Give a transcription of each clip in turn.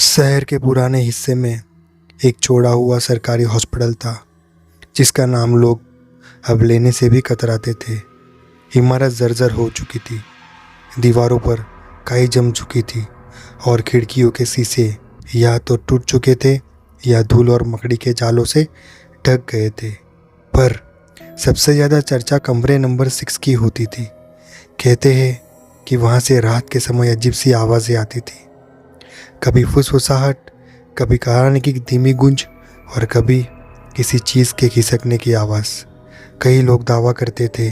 शहर के पुराने हिस्से में एक छोड़ा हुआ सरकारी हॉस्पिटल था जिसका नाम लोग अब लेने से भी कतराते थे। इमारत जर्जर हो चुकी थी, दीवारों पर काई जम चुकी थी और खिड़कियों के शीशे या तो टूट चुके थे या धूल और मकड़ी के जालों से ढक गए थे। पर सबसे ज़्यादा चर्चा कमरे नंबर 6 की होती थी। कहते हैं कि वहाँ से रात के समय अजीब सी आवाज़ें आती थी, कभी फुसफुसाहट, कभी कहानी की धीमी गूंज और कभी किसी चीज़ के खिसकने की आवाज़। कई लोग दावा करते थे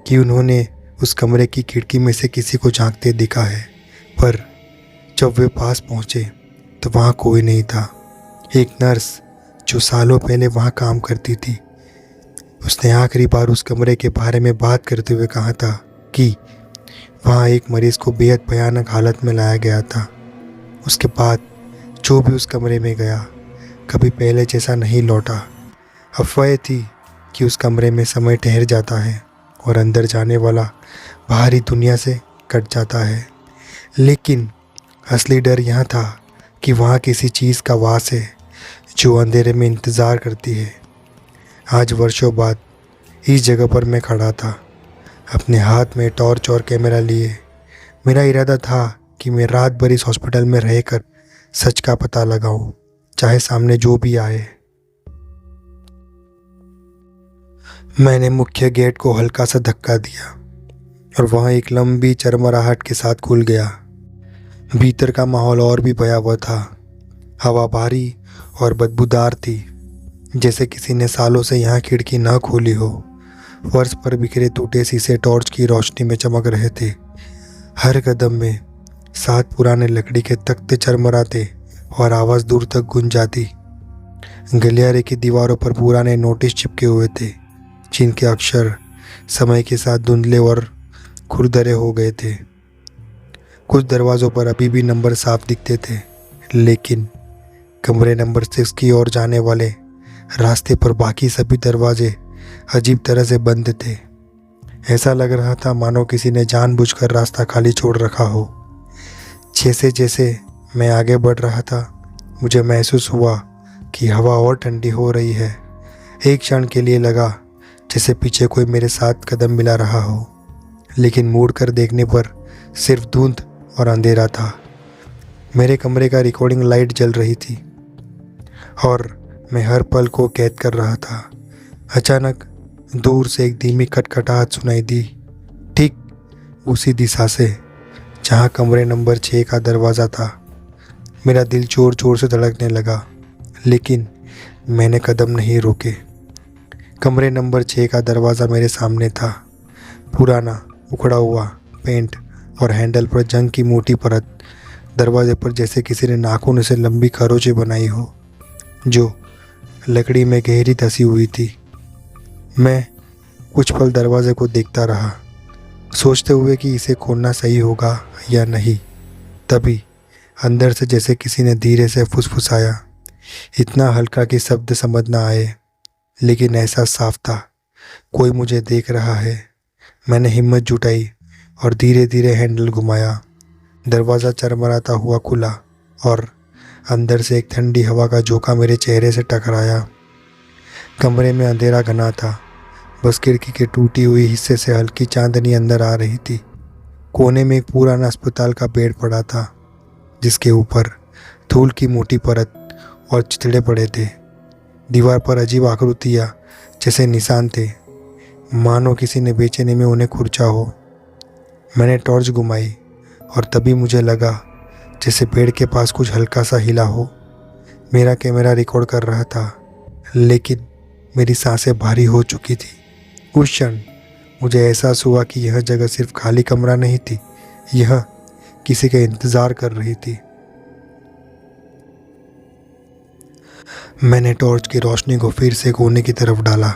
कि उन्होंने उस कमरे की खिड़की में से किसी को झांकते देखा है, पर जब वे पास पहुँचे तो वहाँ कोई नहीं था। एक नर्स जो सालों पहले वहाँ काम करती थी, उसने आखिरी बार उस कमरे के बारे में बात करते हुए कहा था कि वहाँ एक मरीज़ को बेहद भयानक हालत में लाया गया था। उसके बाद जो भी उस कमरे में गया कभी पहले जैसा नहीं लौटा। अफवाह थी कि उस कमरे में समय ठहर जाता है और अंदर जाने वाला बाहरी दुनिया से कट जाता है। लेकिन असली डर यहाँ था कि वहाँ किसी चीज़ का वास है जो अंधेरे में इंतज़ार करती है। आज वर्षों बाद इस जगह पर मैं खड़ा था, अपने हाथ में टॉर्च और कैमरा लिए। मेरा इरादा था कि मैं रात भर इस हॉस्पिटल में रहकर सच का पता लगाऊं, चाहे सामने जो भी आए। मैंने मुख्य गेट को हल्का सा धक्का दिया और वहाँ एक लंबी चरमराहट के साथ खुल गया। भीतर का माहौल और भी भयावह था। हवा भारी और बदबूदार थी, जैसे किसी ने सालों से यहाँ खिड़की ना खोली हो। फर्श पर बिखरे टूटे शीशे टॉर्च की रोशनी में चमक रहे थे। हर कदम में 7 पुराने लकड़ी के तख्ते चरमराते और आवाज़ दूर तक गूंज जाती। गलियारे की दीवारों पर पुराने नोटिस चिपके हुए थे, जिनके अक्षर समय के साथ धुंधले और खुरदरे हो गए थे। कुछ दरवाज़ों पर अभी भी नंबर साफ दिखते थे, लेकिन कमरे नंबर 6 की ओर जाने वाले रास्ते पर बाकी सभी दरवाजे अजीब तरह से बंद थे। ऐसा लग रहा था मानो किसी ने जानबूझकर रास्ता खाली छोड़ रखा हो। जैसे जैसे मैं आगे बढ़ रहा था, मुझे महसूस हुआ कि हवा और ठंडी हो रही है। एक क्षण के लिए लगा जैसे पीछे कोई मेरे साथ कदम मिला रहा हो, लेकिन मुड़ कर देखने पर सिर्फ धुंध और अंधेरा था। मेरे कमरे का रिकॉर्डिंग लाइट जल रही थी और मैं हर पल को कैद कर रहा था। अचानक दूर से एक धीमी खटखटाहट सुनाई दी, ठीक उसी दिशा से जहाँ कमरे नंबर 6 का दरवाज़ा था। मेरा दिल जोर जोर से धड़कने लगा, लेकिन मैंने कदम नहीं रोके। कमरे नंबर 6 का दरवाज़ा मेरे सामने था, पुराना, उखड़ा हुआ पेंट और हैंडल पर जंग की मोटी परत। दरवाजे पर जैसे किसी ने नाखून से लंबी खरोंचें बनाई हो, जो लकड़ी में गहरी धसी हुई थी। मैं कुछ पल दरवाजे को देखता रहा, सोचते हुए कि इसे खोलना सही होगा या नहीं। तभी अंदर से जैसे किसी ने धीरे से फुसफुसाया, इतना हल्का कि शब्द समझ ना आए, लेकिन एहसास साफ था, कोई मुझे देख रहा है। मैंने हिम्मत जुटाई और धीरे धीरे हैंडल घुमाया। दरवाज़ा चरमराता हुआ खुला और अंदर से एक ठंडी हवा का झोंका मेरे चेहरे से टकराया। कमरे में अंधेरा घना था, बस खिड़की के टूटी हुई हिस्से से हल्की चांदनी अंदर आ रही थी। कोने में एक पुराना अस्पताल का बेड पड़ा था, जिसके ऊपर धूल की मोटी परत और चिथड़े पड़े थे। दीवार पर अजीब आकृतियाँ जैसे निशान थे, मानो किसी ने बेचैनी में उन्हें खुरचा हो। मैंने टॉर्च घुमाई और तभी मुझे लगा जैसे बेड के पास कुछ हल्का सा हिला हो। मेरा कैमरा रिकॉर्ड कर रहा था, लेकिन मेरी सांसें भारी हो चुकी थी। उस क्षण मुझे एहसास हुआ कि यह जगह सिर्फ खाली कमरा नहीं थी, यह किसी का इंतज़ार कर रही थी। मैंने टॉर्च की रोशनी को फिर से कोने की तरफ डाला।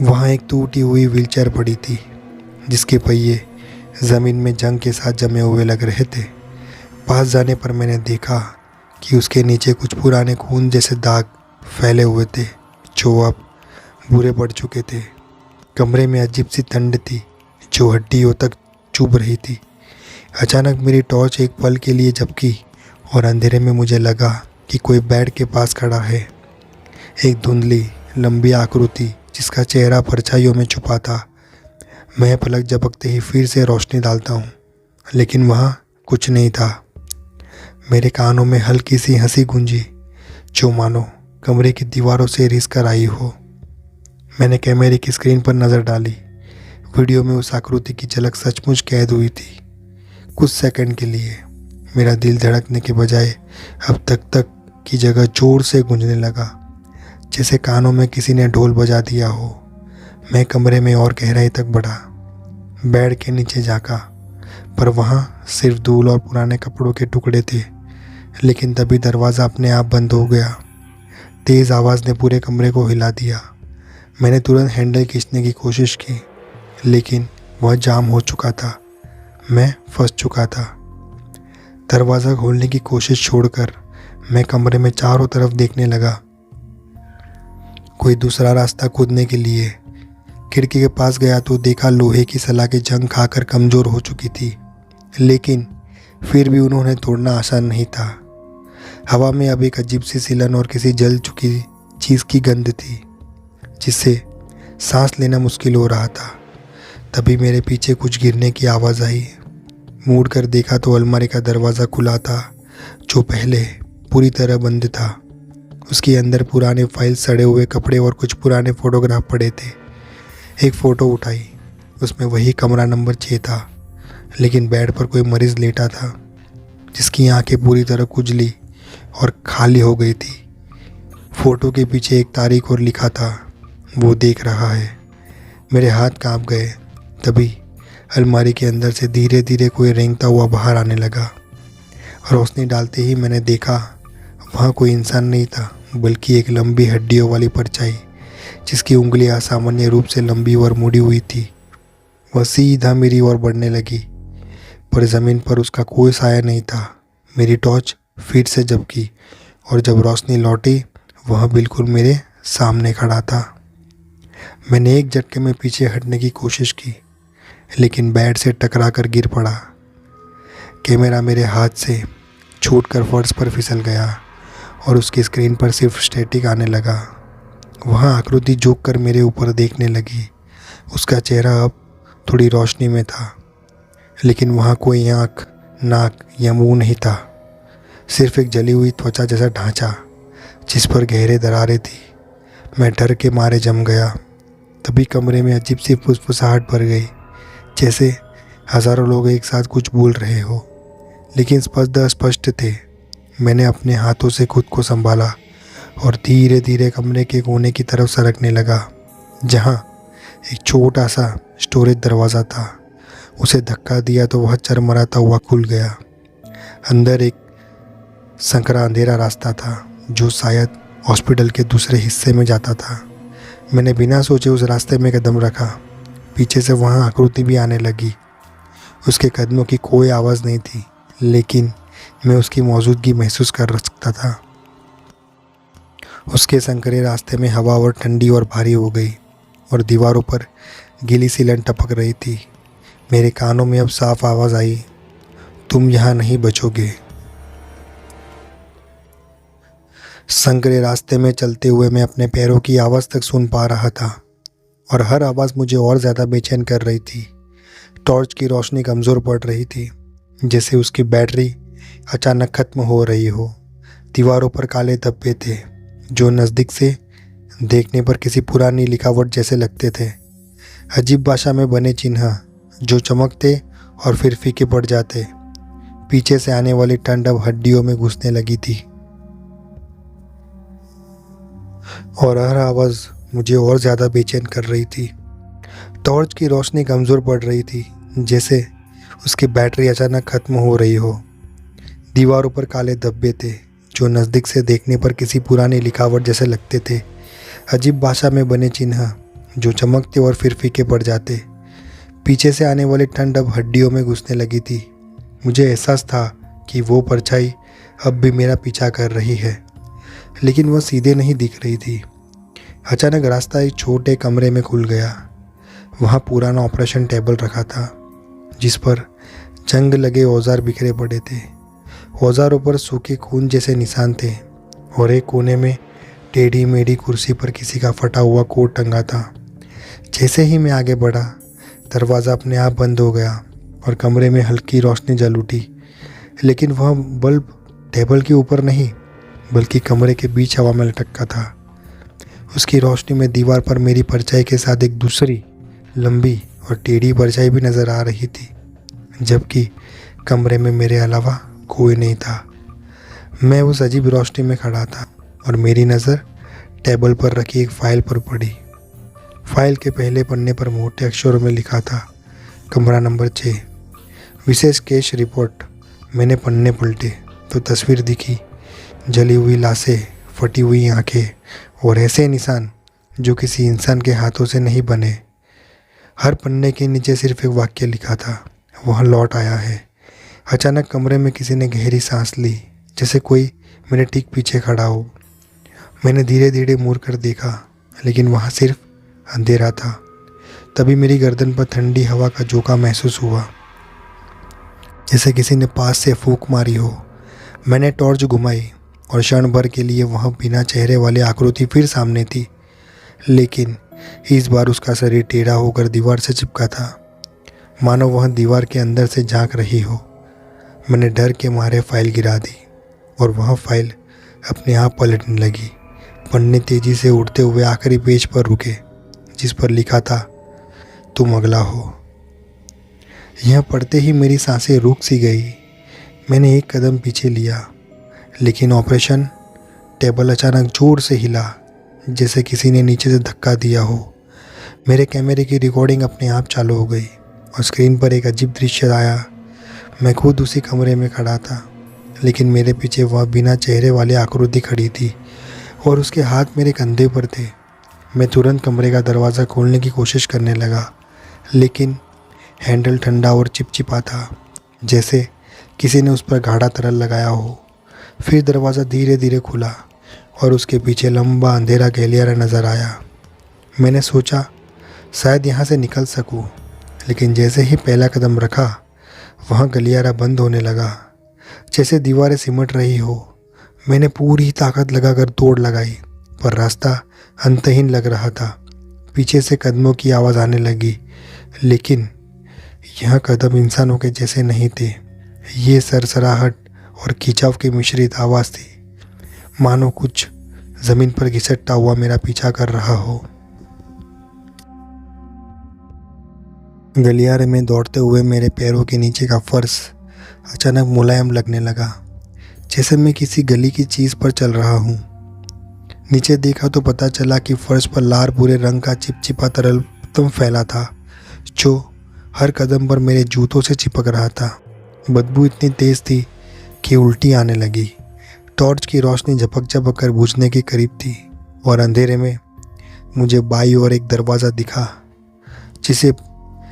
वहाँ एक टूटी हुई व्हीलचेयर पड़ी थी, जिसके पहिए ज़मीन में जंग के साथ जमे हुए लग रहे थे। पास जाने पर मैंने देखा कि उसके नीचे कुछ पुराने खून जैसे दाग फैले हुए थे, जो अब बुरे पड़ चुके थे। कमरे में अजीब सी ठंड थी, जो हड्डियों तक चुभ रही थी। अचानक मेरी टॉर्च एक पल के लिए झपकी और अंधेरे में मुझे लगा कि कोई बेड के पास खड़ा है। एक धुंधली लंबी आकृति जिसका चेहरा परछाइयों में छुपा था। मैं पलक झपकते ही फिर से रोशनी डालता हूँ, लेकिन वहाँ कुछ नहीं था। मेरे कानों में हल्की सी हंसी गूंजी, जो मानो कमरे की दीवारों से रिस कर आई हो। मैंने कैमरे की स्क्रीन पर नज़र डाली। वीडियो में उस आकृति की झलक सचमुच कैद हुई थी। कुछ सेकंड के लिए मेरा दिल धड़कने के बजाय अब तक की जगह जोर से गूंजने लगा, जैसे कानों में किसी ने ढोल बजा दिया हो। मैं कमरे में और गहराई तक बढ़ा, बेड के नीचे झांका, पर वहाँ सिर्फ धूल और पुराने कपड़ों के टुकड़े थे। लेकिन तभी दरवाज़ा अपने आप बंद हो गया। तेज़ आवाज़ ने पूरे कमरे को हिला दिया। मैंने तुरंत हैंडल खींचने की कोशिश की, लेकिन वह जाम हो चुका था। मैं फंस चुका था। दरवाज़ा खोलने की कोशिश छोड़कर मैं कमरे में चारों तरफ देखने लगा, कोई दूसरा रास्ता खोदने के लिए। खिड़की के पास गया तो देखा लोहे की सलाखें जंग खाकर कमज़ोर हो चुकी थी, लेकिन फिर भी उन्होंने तोड़ना आसान नहीं था। हवा में अब एक अजीब सी सिलन और किसी जल चुकी चीज़ की गंध थी, जिससे सांस लेना मुश्किल हो रहा था। तभी मेरे पीछे कुछ गिरने की आवाज़ आई। मुड़ कर देखा तो अलमारी का दरवाज़ा खुला था, जो पहले पूरी तरह बंद था। उसके अंदर पुराने फाइल, सड़े हुए कपड़े और कुछ पुराने फ़ोटोग्राफ पड़े थे। एक फ़ोटो उठाई, उसमें वही कमरा नंबर 6 था, लेकिन बेड पर कोई मरीज़ लेटा था, जिसकी आंखें पूरी तरह खुजली और खाली हो गई थी। फ़ोटो के पीछे एक तारीख और लिखा था, वो देख रहा है। मेरे हाथ कांप गए। तभी अलमारी के अंदर से धीरे धीरे कोई रेंगता हुआ बाहर आने लगा। रोशनी डालते ही मैंने देखा, वहाँ कोई इंसान नहीं था, बल्कि एक लंबी हड्डियों वाली परछाई, जिसकी उंगलियां असामान्य रूप से लंबी और मुड़ी हुई थी। वह सीधा मेरी ओर बढ़ने लगी, पर ज़मीन पर उसका कोई साया नहीं था। मेरी टॉर्च फिर से झपकी, और जब रोशनी लौटी, वह बिल्कुल मेरे सामने खड़ा था। मैंने एक झटके में पीछे हटने की कोशिश की, लेकिन बेड से टकरा कर गिर पड़ा। कैमरा मेरे हाथ से छूटकर फर्श पर फिसल गया और उसकी स्क्रीन पर सिर्फ स्टैटिक आने लगा। वहाँ आकृति झुक कर मेरे ऊपर देखने लगी। उसका चेहरा अब थोड़ी रोशनी में था, लेकिन वहाँ कोई आँख, नाक या मुंह नहीं था। सिर्फ एक जली हुई त्वचा जैसा ढांचा, जिस पर गहरे दरारें थी। मैं डर के मारे जम गया। तभी कमरे में अजीब सी फुसफुसाहट भर गई, जैसे हज़ारों लोग एक साथ कुछ बोल रहे हो, लेकिन स्पष्ट अस्पष्ट थे। मैंने अपने हाथों से खुद को संभाला और धीरे धीरे कमरे के कोने की तरफ सरकने लगा, जहाँ एक छोटा सा स्टोरेज दरवाज़ा था। उसे धक्का दिया तो वह चरमराता हुआ खुल गया। अंदर एक संकरा अंधेरा रास्ता था, जो शायद हॉस्पिटल के दूसरे हिस्से में जाता था। मैंने बिना सोचे उस रास्ते में कदम रखा। पीछे से वहाँ आकृति भी आने लगी। उसके कदमों की कोई आवाज़ नहीं थी, लेकिन मैं उसकी मौजूदगी महसूस कर सकता था। उसके संकरे रास्ते में हवा और ठंडी और भारी हो गई, और दीवारों पर गीली सिलन टपक रही थी। मेरे कानों में अब साफ आवाज़ आई, तुम यहाँ नहीं बचोगे। संकरे रास्ते में चलते हुए मैं अपने पैरों की आवाज़ तक सुन पा रहा था, और हर आवाज़ मुझे और ज़्यादा बेचैन कर रही थी। टॉर्च की रोशनी कमज़ोर पड़ रही थी, जैसे उसकी बैटरी अचानक ख़त्म हो रही हो। दीवारों पर काले धब्बे थे, जो नज़दीक से देखने पर किसी पुरानी लिखावट जैसे लगते थे। अजीब भाषा में बने चिन्ह, जो चमकते और फिर फीके पड़ जाते। पीछे से आने वाली ठंड अब हड्डियों में घुसने लगी थी, और हर आवाज़ मुझे और ज़्यादा बेचैन कर रही थी। टॉर्च की रोशनी कमज़ोर पड़ रही थी, जैसे उसकी बैटरी अचानक ख़त्म हो रही हो। दीवारों पर काले धब्बे थे, जो नज़दीक से देखने पर किसी पुरानी लिखावट जैसे लगते थे। अजीब भाषा में बने चिन्ह, जो चमकते और फिर फीके पड़ जाते। पीछे से आने वाली ठंड अब हड्डियों में घुसने लगी थी। मुझे एहसास था कि वो परछाई अब भी मेरा पीछा कर रही है, लेकिन वह सीधे नहीं दिख रही थी। अचानक रास्ता एक छोटे कमरे में खुल गया। वहाँ पुराना ऑपरेशन टेबल रखा था, जिस पर जंग लगे औजार बिखरे पड़े थे। औजारों पर सूखे खून जैसे निशान थे और एक कोने में टेढ़ी मेढ़ी कुर्सी पर किसी का फटा हुआ कोट टंगा था। जैसे ही मैं आगे बढ़ा, दरवाज़ा अपने आप बंद हो गया और कमरे में हल्की रोशनी जल उठी। लेकिन वह बल्ब टेबल के ऊपर नहीं, बल्कि कमरे के बीच हवा में लटका था। उसकी रोशनी में दीवार पर मेरी परछाई के साथ एक दूसरी लंबी और टेढ़ी परछाई भी नज़र आ रही थी, जबकि कमरे में मेरे अलावा कोई नहीं था। मैं उस अजीब रोशनी में खड़ा था और मेरी नज़र टेबल पर रखी एक फ़ाइल पर पड़ी। फाइल के पहले पन्ने पर मोटे अक्षरों में लिखा था, कमरा नंबर 6, विशेष केस रिपोर्ट। मैंने पन्ने पलटे तो तस्वीर दिखी, जली हुई लाशें, फटी हुई आंखें और ऐसे निशान जो किसी इंसान के हाथों से नहीं बने। हर पन्ने के नीचे सिर्फ एक वाक्य लिखा था, वह लौट आया है। अचानक कमरे में किसी ने गहरी सांस ली, जैसे कोई मेरे ठीक पीछे खड़ा हो। मैंने धीरे धीरे मुड़ कर देखा, लेकिन वहाँ सिर्फ अंधेरा था। तभी मेरी गर्दन पर ठंडी हवा का झोंका महसूस हुआ, जैसे किसी ने पास से फूंक मारी हो। मैंने टॉर्च घुमाई और क्षण भर के लिए वह बिना चेहरे वाली आकृति फिर सामने थी, लेकिन इस बार उसका शरीर टेढ़ा होकर दीवार से चिपका था, मानो वह दीवार के अंदर से झांक रही हो। मैंने डर के मारे फाइल गिरा दी और वह फाइल अपने आप पलटने लगी। पन्ने तेजी से उड़ते हुए आखिरी पेज पर रुके, जिस पर लिखा था, तुम अगला हो। यह पढ़ते ही मेरी सांसें रुक सी गई। मैंने एक कदम पीछे लिया, लेकिन ऑपरेशन टेबल अचानक जोर से हिला, जैसे किसी ने नीचे से धक्का दिया हो। मेरे कैमरे की रिकॉर्डिंग अपने आप चालू हो गई और स्क्रीन पर एक अजीब दृश्य आया। मैं खुद उसी कमरे में खड़ा था, लेकिन मेरे पीछे वह बिना चेहरे वाली आकृति खड़ी थी और उसके हाथ मेरे कंधे पर थे। मैं तुरंत कमरे का दरवाज़ा खोलने की कोशिश करने लगा, लेकिन हैंडल ठंडा और चिपचिपा था, जैसे किसी ने उस पर गाढ़ा तरल लगाया हो। फिर दरवाज़ा धीरे धीरे खुला और उसके पीछे लंबा अंधेरा गलियारा नज़र आया। मैंने सोचा शायद यहाँ से निकल सकूँ, लेकिन जैसे ही पहला कदम रखा, वहाँ गलियारा बंद होने लगा, जैसे दीवारें सिमट रही हो। मैंने पूरी ताकत लगाकर दौड़ लगाई, पर रास्ता अंतहीन लग रहा था। पीछे से कदमों की आवाज़ आने लगी, लेकिन यह कदम इंसानों के जैसे नहीं थे। ये सरसराहट और खिंचाव की मिश्रित आवाज़ थी, मानो कुछ ज़मीन पर घिसटता हुआ मेरा पीछा कर रहा हो। गलियारे में दौड़ते हुए मेरे पैरों के नीचे का फर्श अचानक मुलायम लगने लगा, जैसे मैं किसी गली की चीज़ पर चल रहा हूँ। नीचे देखा तो पता चला कि फर्श पर लाल भूरे रंग का चिपचिपा तरल तुम फैला था, जो हर कदम पर मेरे जूतों से चिपक रहा था। बदबू इतनी तेज़ थी कि उल्टी आने लगी। टॉर्च की रोशनी झपक झपक कर बुझने के करीब थी और अंधेरे में मुझे बाईं ओर एक दरवाज़ा दिखा, जिसे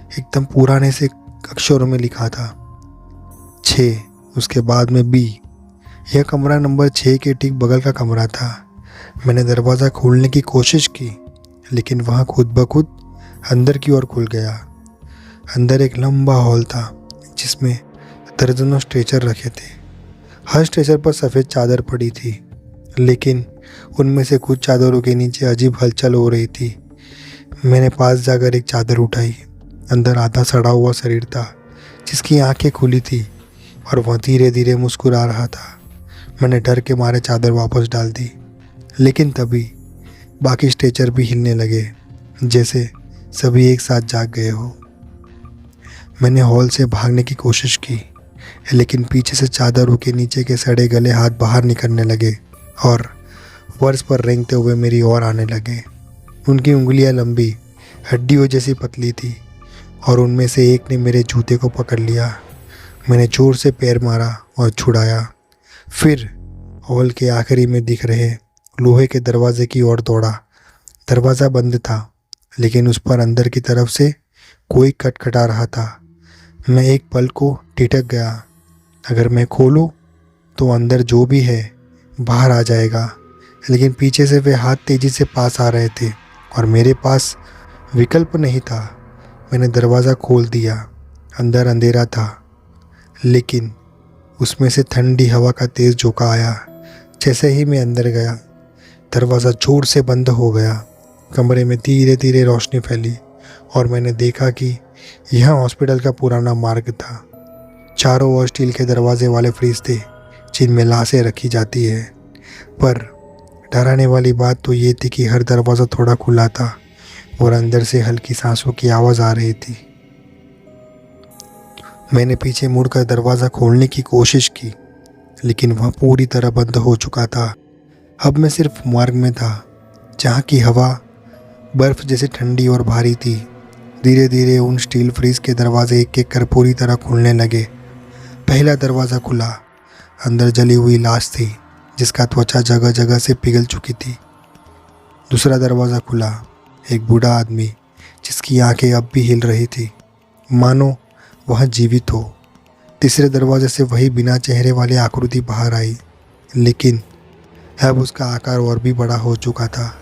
एकदम पुराने से अक्षरों में लिखा था 6, उसके बाद में B। यह कमरा नंबर 6 के ठीक बगल का कमरा था। मैंने दरवाज़ा खोलने की कोशिश की, लेकिन वह खुद ब खुद अंदर की ओर खुल गया। अंदर एक लंबा हॉल था, जिसमें दर्जनों स्ट्रेचर रखे थे। हर स्ट्रेचर पर सफ़ेद चादर पड़ी थी, लेकिन उनमें से कुछ चादरों के नीचे अजीब हलचल हो रही थी। मैंने पास जाकर एक चादर उठाई। अंदर आधा सड़ा हुआ शरीर था, जिसकी आंखें खुली थी और वह धीरे धीरे मुस्कुरा रहा था। मैंने डर के मारे चादर वापस डाल दी, लेकिन तभी बाकी स्ट्रेचर भी हिलने लगे, जैसे सभी एक साथ जाग गए हो। मैंने हॉल से भागने की कोशिश की, लेकिन पीछे से चादरों के नीचे के सड़े गले हाथ बाहर निकलने लगे और फर्श पर रेंगते हुए मेरी ओर आने लगे। उनकी उंगलियां लंबी, हड्डियों जैसी पतली थी और उनमें से एक ने मेरे जूते को पकड़ लिया। मैंने जोर से पैर मारा और छुड़ाया। फिर हॉल के आखिरी में दिख रहे लोहे के दरवाजे की ओर दौड़ा। दरवाज़ा बंद था, लेकिन उस पर अंदर की तरफ से कोई खटखटा रहा था। मैं एक पल को ठिठक गया। अगर मैं खोलूं तो अंदर जो भी है बाहर आ जाएगा, लेकिन पीछे से वे हाथ तेज़ी से पास आ रहे थे और मेरे पास विकल्प नहीं था। मैंने दरवाज़ा खोल दिया। अंदर अंधेरा था, लेकिन उसमें से ठंडी हवा का तेज़ झोंका आया। जैसे ही मैं अंदर गया, दरवाज़ा जोर से बंद हो गया। कमरे में धीरे धीरे रोशनी फैली और मैंने देखा कि यह हॉस्पिटल का पुराना मार्ग था। चारों ओर स्टील के दरवाजे वाले फ्रिज थे जिनमें लाशें रखी जाती है। पर डराने वाली बात तो ये थी कि हर दरवाज़ा थोड़ा खुला था और अंदर से हल्की सांसों की आवाज़ आ रही थी। मैंने पीछे मुड़कर दरवाज़ा खोलने की कोशिश की, लेकिन वह पूरी तरह बंद हो चुका था। अब मैं सिर्फ मार्ग में था, जहाँ की हवा बर्फ़ जैसे ठंडी और भारी थी। धीरे धीरे उन स्टील फ्रीज के दरवाजे एक एक कर पूरी तरह खुलने लगे। पहला दरवाज़ा खुला। अंदर जली हुई लाश थी जिसका त्वचा जगह जगह से पिघल चुकी थी। दूसरा दरवाज़ा खुला। एक बूढ़ा आदमी जिसकी आंखें अब भी हिल रही थी, मानो वह जीवित हो। तीसरे दरवाजे से वही बिना चेहरे वाली आकृति बाहर आई, लेकिन अब उसका आकार और भी बड़ा हो चुका था।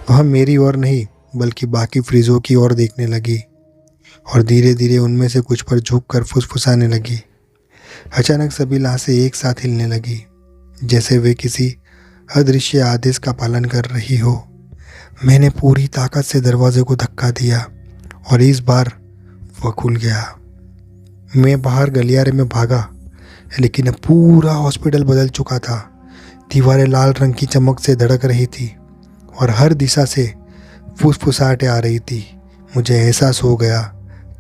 वह मेरी ओर नहीं बल्कि बाकी फ्रीजों की ओर देखने लगी और धीरे धीरे उनमें से कुछ पर झुक कर फुसफुसाने लगी। अचानक सभी लाशें एक साथ हिलने लगी, जैसे वे किसी अदृश्य आदेश का पालन कर रही हो। मैंने पूरी ताकत से दरवाजे को धक्का दिया और इस बार वह खुल गया। मैं बाहर गलियारे में भागा, लेकिन अब पूरा हॉस्पिटल बदल चुका था। दीवारें लाल रंग की चमक से धड़क रही थी और हर दिशा से फुसफुसाहटें आ रही थी। मुझे एहसास हो गया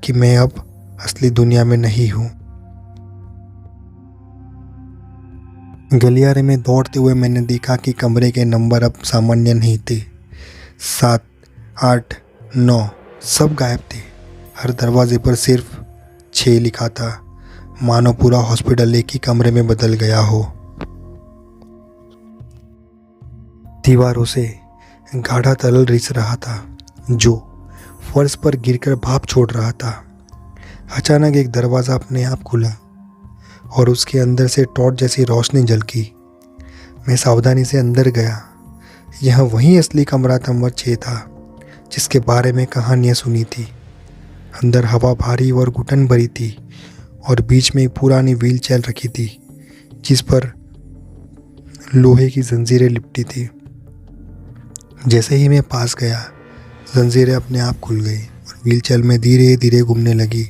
कि मैं अब असली दुनिया में नहीं हूँ। गलियारे में दौड़ते हुए मैंने देखा कि कमरे के नंबर अब सामान्य नहीं थे। 7, 8, 9 सब गायब थे। हर दरवाजे पर सिर्फ 6 लिखा था, मानो पूरा हॉस्पिटल एक ही कमरे में बदल गया हो। दीवारों से गाढ़ा तरल रिस रहा था जो फर्श पर गिरकर भाप छोड़ रहा था। अचानक एक दरवाज़ा अपने आप खुला और उसके अंदर से टॉर्च जैसी रोशनी झलकी। मैं सावधानी से अंदर गया। यह वही असली कमरा नंबर 6 था जिसके बारे में कहानियाँ सुनी थी। अंदर हवा भारी और घुटन भरी थी और बीच में एक पुरानी व्हील चेयर रखी थी जिस पर लोहे की जंजीरें लिपटी थी। जैसे ही मैं पास गया, जंजीरें अपने आप खुल गई और व्हील चेयर में धीरे धीरे घूमने लगी।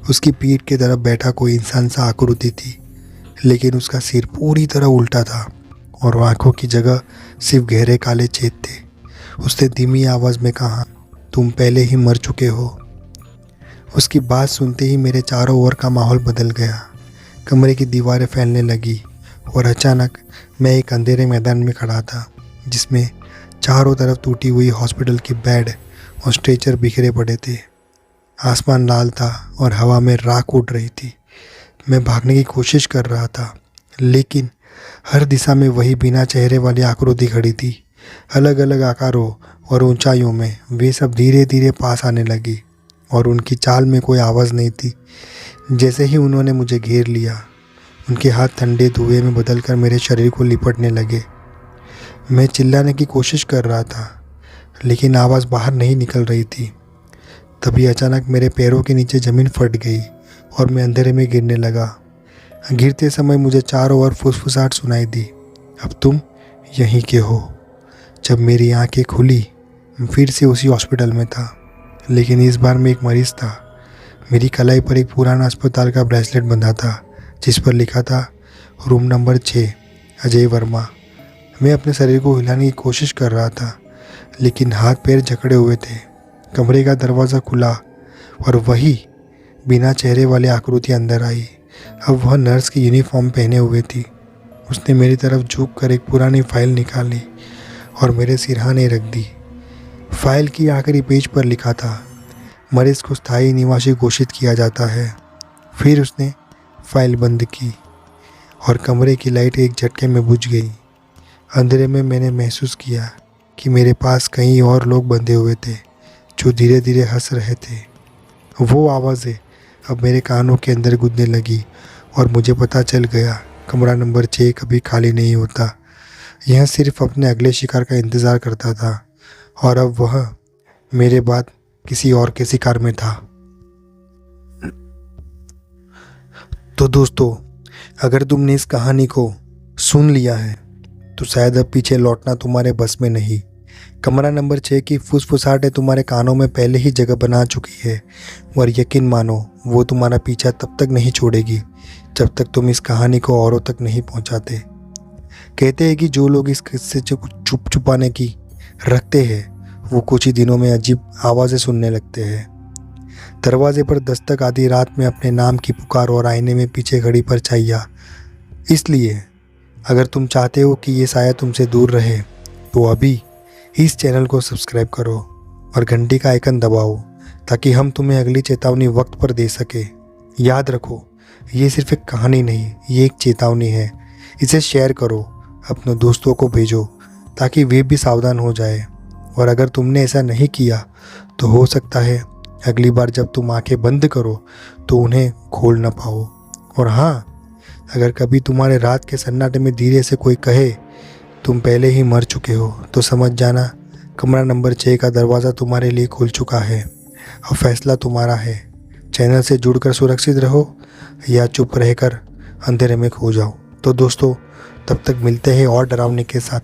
उसकी पीठ की तरफ बैठा कोई इंसान सा आकृति थी, लेकिन उसका सिर पूरी तरह उल्टा था और आंखों की जगह सिर्फ गहरे काले छेद थे। उसने धीमी आवाज़ में कहा, तुम पहले ही मर चुके हो। उसकी बात सुनते ही मेरे चारों ओर का माहौल बदल गया। कमरे की दीवारें फैलने लगी और अचानक मैं एक अंधेरे मैदान में खड़ा था जिसमें चारों तरफ टूटी हुई हॉस्पिटल की बेड और स्ट्रेचर बिखरे पड़े थे। आसमान लाल था और हवा में राख उड़ रही थी। मैं भागने की कोशिश कर रहा था, लेकिन हर दिशा में वही बिना चेहरे वाली आकृति खड़ी थी। अलग अलग आकारों और ऊंचाइयों में वे सब धीरे धीरे पास आने लगी और उनकी चाल में कोई आवाज़ नहीं थी। जैसे ही उन्होंने मुझे घेर लिया, उनके हाथ ठंडे धुएं में बदलकर मेरे शरीर को लिपटने लगे। मैं चिल्लाने की कोशिश कर रहा था, लेकिन आवाज़ बाहर नहीं निकल रही थी। तभी अचानक मेरे पैरों के नीचे ज़मीन फट गई और मैं अंधेरे में गिरने लगा। गिरते समय मुझे चारों ओर फुसफुसाहट सुनाई दी, अब तुम यहीं के हो। जब मेरी आंखें खुली, मैं फिर से उसी हॉस्पिटल में था, लेकिन इस बार मैं एक मरीज़ था। मेरी कलाई पर एक पुराना अस्पताल का ब्रेसलेट बंधा था जिस पर लिखा था रूम नंबर 6, अजय वर्मा। मैं अपने शरीर को हिलाने की कोशिश कर रहा था, लेकिन हाथ पैर जकड़े हुए थे। कमरे का दरवाज़ा खुला और वही बिना चेहरे वाली आकृति अंदर आई। अब वह नर्स की यूनिफॉर्म पहने हुए थी। उसने मेरी तरफ झुक कर एक पुरानी फाइल निकाली और मेरे सिरहाने रख दी। फाइल की आखिरी पेज पर लिखा था, मरीज़ को स्थायी निवासी घोषित किया जाता है। फिर उसने फाइल बंद की और कमरे की लाइट एक झटके में बुझ गई। अंधेरे में मैंने महसूस किया कि मेरे पास कई और लोग बंधे हुए थे जो धीरे धीरे हंस रहे थे। वो आवाज़ें अब मेरे कानों के अंदर गूंजने लगी और मुझे पता चल गया कमरा नंबर 6 कभी खाली नहीं होता। यह सिर्फ अपने अगले शिकार का इंतज़ार करता था और अब वह मेरे बाद किसी और के शिकार में था। तो दोस्तों, अगर तुमने इस कहानी को सुन लिया है तो शायद अब पीछे लौटना तुम्हारे बस में नहीं। कमरा नंबर 6 की फुसफुसाहटें तुम्हारे कानों में पहले ही जगह बना चुकी है और यकीन मानो वो तुम्हारा पीछा तब तक नहीं छोड़ेगी जब तक तुम इस कहानी को औरों तक नहीं पहुंचाते। कहते हैं कि जो लोग इस किस्से से कुछ छुपाने की रखते हैं वो कुछ ही दिनों में अजीब आवाज़ें सुनने लगते हैं। दरवाजे पर दस्तक, आधी रात में अपने नाम की पुकार और आईने में पीछे खड़ी परछाइयाँ। इसलिए अगर तुम चाहते हो कि ये साया तुमसे दूर रहे तो अभी इस चैनल को सब्सक्राइब करो और घंटी का आइकन दबाओ ताकि हम तुम्हें अगली चेतावनी वक्त पर दे सके। याद रखो, ये सिर्फ एक कहानी नहीं, ये एक चेतावनी है। इसे शेयर करो, अपने दोस्तों को भेजो ताकि वे भी सावधान हो जाए। और अगर तुमने ऐसा नहीं किया तो हो सकता है अगली बार जब तुम आंखें बंद करो तो उन्हें खोल ना पाओ। और हाँ, अगर कभी तुम्हारे रात के सन्नाटे में धीरे से कोई कहे तुम पहले ही मर चुके हो तो समझ जाना कमरा नंबर 6 का दरवाज़ा तुम्हारे लिए खुल चुका है। अब फैसला तुम्हारा है। चैनल से जुड़कर सुरक्षित रहो या चुप रहकर अंधेरे में खो जाओ। तो दोस्तों, तब तक मिलते हैं और डरावनी के साथ,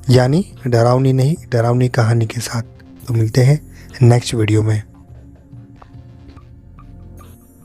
यानी डरावनी नहीं, डरावनी कहानी के साथ। तो मिलते हैं नेक्स्ट वीडियो में।